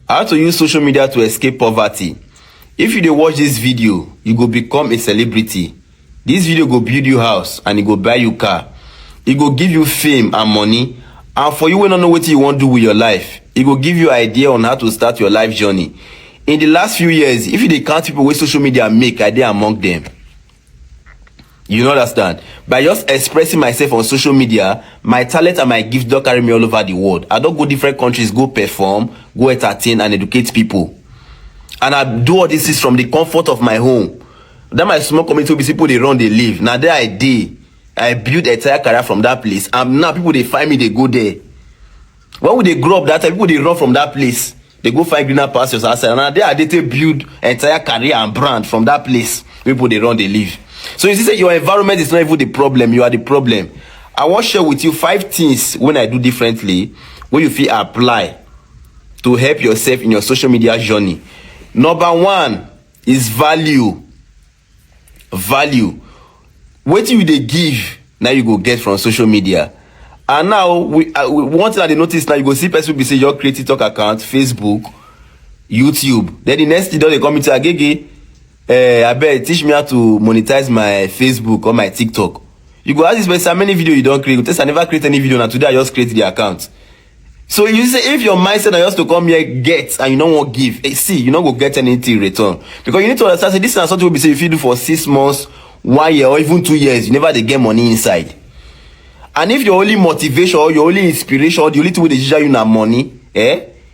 How to use social media to escape poverty. If you dey watch this video, you go become a celebrity. This video go build you house and e go buy you car. E go give you fame and money. And for you wey no know wetin you wan do with your life, e go give you idea on how to start your life journey. In the last few years, if you dey count people wey social media make, I dey among them. You no understand? By just expressing myself on social media, my talent and my gift don carry me all over the world. I don go different countries, go perform, go entertain and educate people. And I do all this is from the comfort of my home. That my small community wey be people dey run, dey live. Na there I dey. I build entire career from that place. And now people dey find me, dey go there. When we dey grow up that time, people dey run from that place. They go find greener pastures outside. And there I dey take build entire career and brand from that place. People dey run, dey live. So you see, say your environment is not even the problem, you are the problem. I wan share with you 5 things when I do differently, wey you fit apply to help yourself in your social media journey. Number 1 is value. Value. Wetin you dey give, now you go get from social media. And now, one thing I dey notice now, you go see person be say your create TikTok account, Facebook, YouTube. Then the next thing, they come into Agege. Abeg, teach me how to monetize my Facebook or my TikTok. You go ask this person, how many video you don't create? You tell I never create any video, now today I just create the account. So you say, if your mindset is just to come here, get, and you don't want to give, see, you don't go get anything in return. Because you need to understand, say, this is something we say if you do for 6 months, 1 year, or even 2 years, you never dey get money inside. And if your only motivation, or your only inspiration, or the only thing wey dey ginger you na money,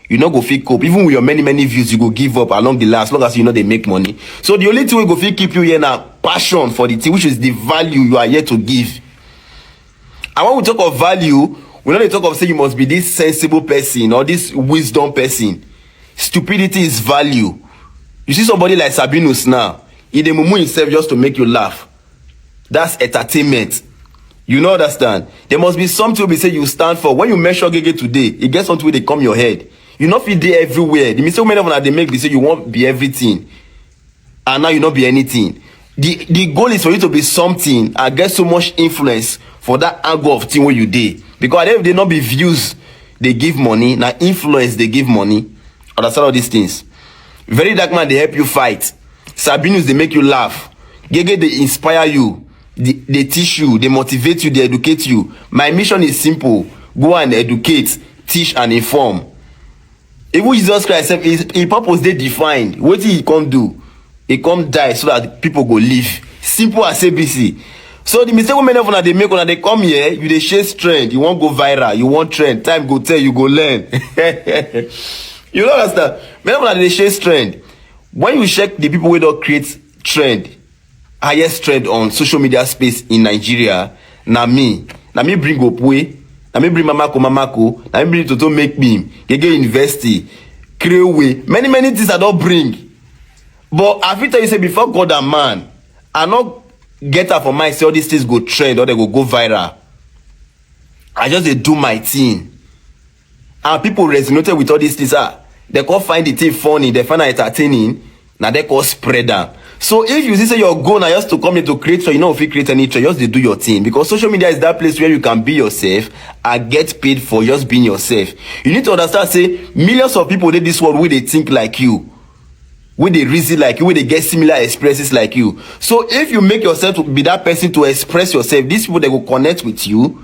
you no go fit cope. Even with your many views, you go give up along the line, as long as you know they make money. So the only thing we go fit keep you here now, passion for the thing, which is the value you are here to give. And when we talk of value, we don't talk of say you must be this sensible person or this wisdom person. Stupidity is value. You see somebody like Sabinus now, he dey mumu himself just to make you laugh. That's entertainment. You know understand? There must be something we say you stand for. When you measure Gege today, it gets something they come your head. You not fit there everywhere. The mistake many of them they make, they say you won't be everything, and now you not be anything. The goal is for you to be something and get so much influence for that angle of thing where you did. Because if they not be views, they give money. Now influence, they give money. Understand all these things. Very dark man, they help you fight. Sabinus, they make you laugh. Gege, they inspire you. They teach you. They motivate you. They educate you. My mission is simple. Go and educate, teach, and inform. Even Jesus Christ, his purpose they defined. What he come do? He come die so that people go live. Simple as ABC. So the mistake many of them they make when they come here, you they chase trend. You won't go viral. You want trend. Time go tell you go learn. You don't understand? Many of them they chase trend. When you check the people who don't create trend, highest trend on social media space in Nigeria, na me bring up way. Na me bring Mamako, na me bring Toto make me, Gege University, Creoway, many things I don't bring. But I feel tell you say before God and man, I not get up for my say all these things go trend or they go viral. I just dey do my thing. And people resonated with all these things. They can't find the thing funny, they find it entertaining, now they call spread them. So if you say your goal now just to come here to create, so you know if you create any trend, just to do your thing. Because social media is that place where you can be yourself and get paid for just being yourself. You need to understand, say, millions of people in this world where they think like you, where they reason like you, where they get similar experiences like you. So if you make yourself to be that person to express yourself, these people they will connect with you.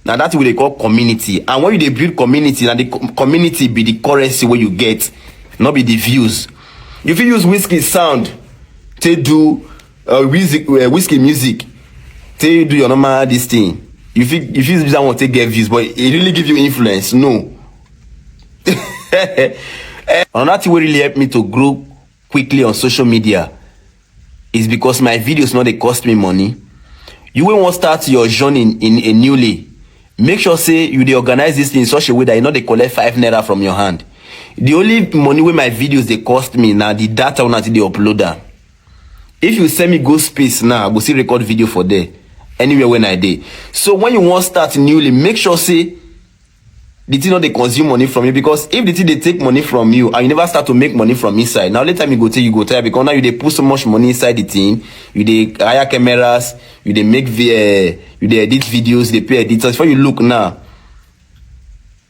Now that's what they call community. And when you build community, and the community be the currency where you get, not be the views. If you use Whiskey sound to do Whiskey music, to do your normal this thing, if you don't want to get views, but it really give you influence, no. Another thing will really help me to grow quickly on social media is because my videos not they cost me money. You will want to start your journey in a newly. Make sure say you they organize this thing in such a way that you know they collect 5 naira from your hand. The only money where my videos they cost me now the data when they upload them. If you send me go space now, I go see record video for there. Anywhere when I did. So when you want to start newly, make sure say the thing not they consume money from you. Because if the thing they take money from you and you never start to make money from inside, now later you go tell you go tire because now you they put so much money inside the thing, you they hire cameras, you they make you they edit videos, they pay editors. Before you look now,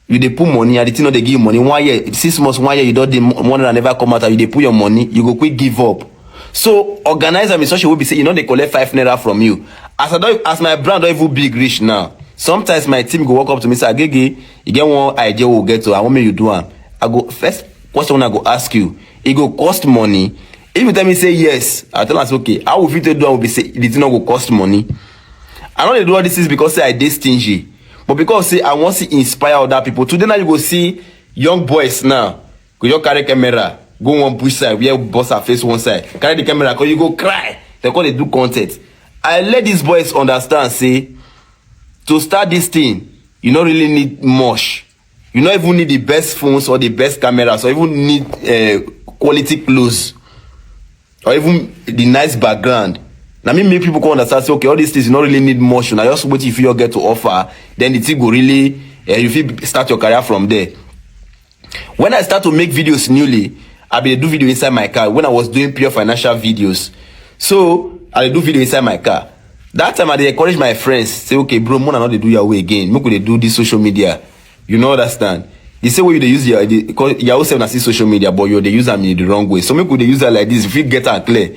you dey put money and the thing no dey give you money 1 year 6 months 1 year you don dey money that never come out and you dey put your money, you go quick give up. So organize am in such a way be say you no dey collect 5 naira from you. As my brand don even big reach now, sometimes my team go walk up to me say Agege, you get one idea we we'll get to, I want me you do am. I go first question I go ask you, it go cost money. If you tell me say yes, I tell us okay, how we fit do am will be say the thing no go cost money. I no dey do all this is because say I dey stingy, but because say I want to inspire other people. Today now you go see young boys now go just carry camera, go one bush side, where boss her face one side, carry the camera, cause you go cry. They call they do content. I let these boys understand say to start this thing, you don't really need much. You don't even need the best phones or the best cameras or even need quality clothes or even the nice background. Now me make people come understand say okay, all these things you don't really need much. Now just wait if you get to offer, then the thing go really you feel start your career from there. When I start to make videos newly, I be do video inside my car when I was doing pure financial videos. So I do video inside my car. That time I dey encourage my friends, say okay bro, more not they do your way again. Make they do this social media. You know understand? The same way you dey use your own self see social media, but you dey use them in the wrong way. So make they use that like this if you get that clear.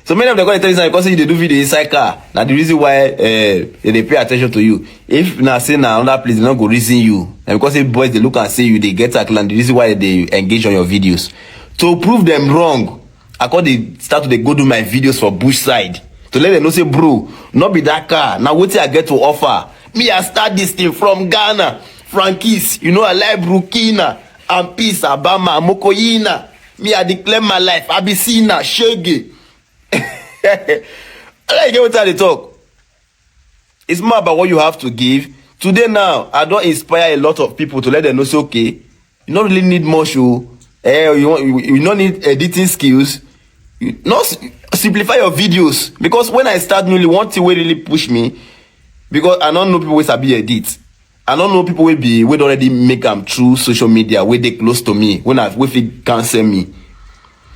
So many of them going to tell you because you dey do video inside car. Now the reason why they pay attention to you. If now say now another place they not go reason you, and because if boys they look and say you they get that and the reason why they engage on your videos. To prove them wrong, I call they start to they go do my videos for bush side. To let them know say bro, not be that car. Now what I get to offer? Me I start this thing from Ghana, Frankies. You know I like Burkina, and Peace, Abama, Mokoyina. Me I declare my life. Abyssina, Shege. I like get what they talk. It's more about what you have to give. Today now, I don't inspire a lot of people to let them know say okay, you don't really need much. You don't need editing skills. You not simplify your videos, because when I start newly, one thing will really push me, because I don't know people with sabi edit. I don't know people will already make them through social media where they close to me when it cancel me.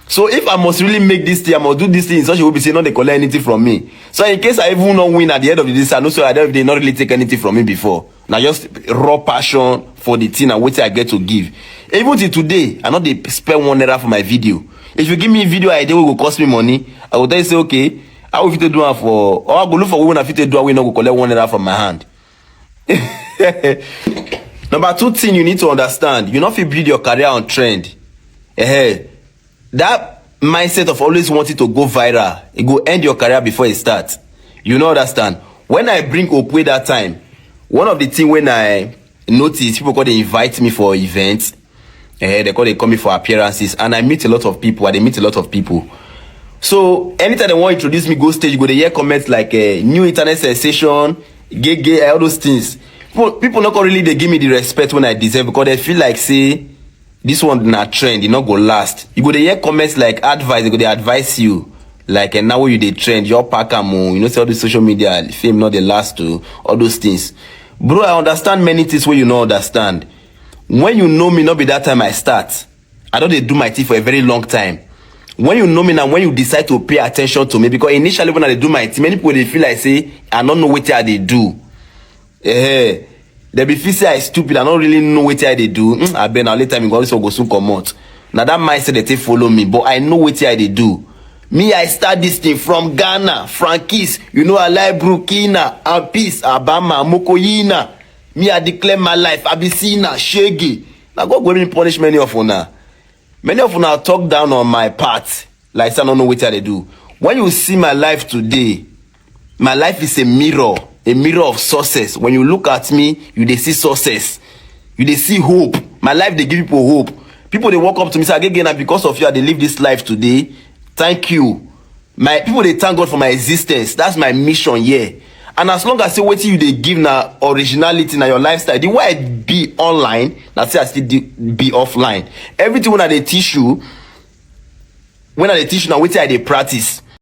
So if I must really make this thing, I must do this thing in such a way be say not they collect anything from me. So in case I even not win at the end of this, I know so I don't they not really take anything from me before. Now just raw passion for the thing and what I get to give. Even till today, I know they spend 1 naira for my video. If you give me a video idea will go cost me money, I will tell you say okay, I will fit do it for, or I go look for women I fit do it, we not go collect 1 naira from my hand. Number 2 thing you need to understand, you not fit build your career on trend. That mindset of always wanting to go viral, it go end your career before it starts. You know understand? When I bring Opwe that time, one of the things when I notice people call they invite me for events, they call they come me for appearances, and I meet a lot of people. So anytime they want to introduce me, go stage, go they hear comments like new internet sensation, gay, all those things. People not really they give me the respect when I deserve, because they feel like say this one na trend, it not go last. You go to hear comments like advice, they go they advise you. Like and now you they trend, your pack you know, say all the social media, fame not the last to all those things. Bro, I understand many things where you not understand. When you know me, not be that time I start. I don't they do my thing for a very long time. When you know me now, when you decide to pay attention to me, because initially when I do my thing, many people they feel like say I don't know what they do. They be feel say I stupid, I don't really know what they do. I bet now later me go soon come out. Now that mindset they follow me, but I know what they do. Me, I start this thing from Ghana, Frankies, you know I like Burkina, and Peace, Abama, Mokoyina. Me, I declare my life, Abyssina, Shege. Now God go me punish many of you now. Many of you now talk down on my part, like I don't know what they do. When you see my life today, my life is a mirror of success. When you look at me, you they see success. You they see hope. My life, they give people hope. People, they walk up to me, say, again, because of you, they live this life today. Thank you. My people, they thank God for my existence. That's my mission here. And as long as you wait till you they give now originality in your lifestyle, the way I be online, that's I still be offline. Everything when I they teach you now wait till I they practice.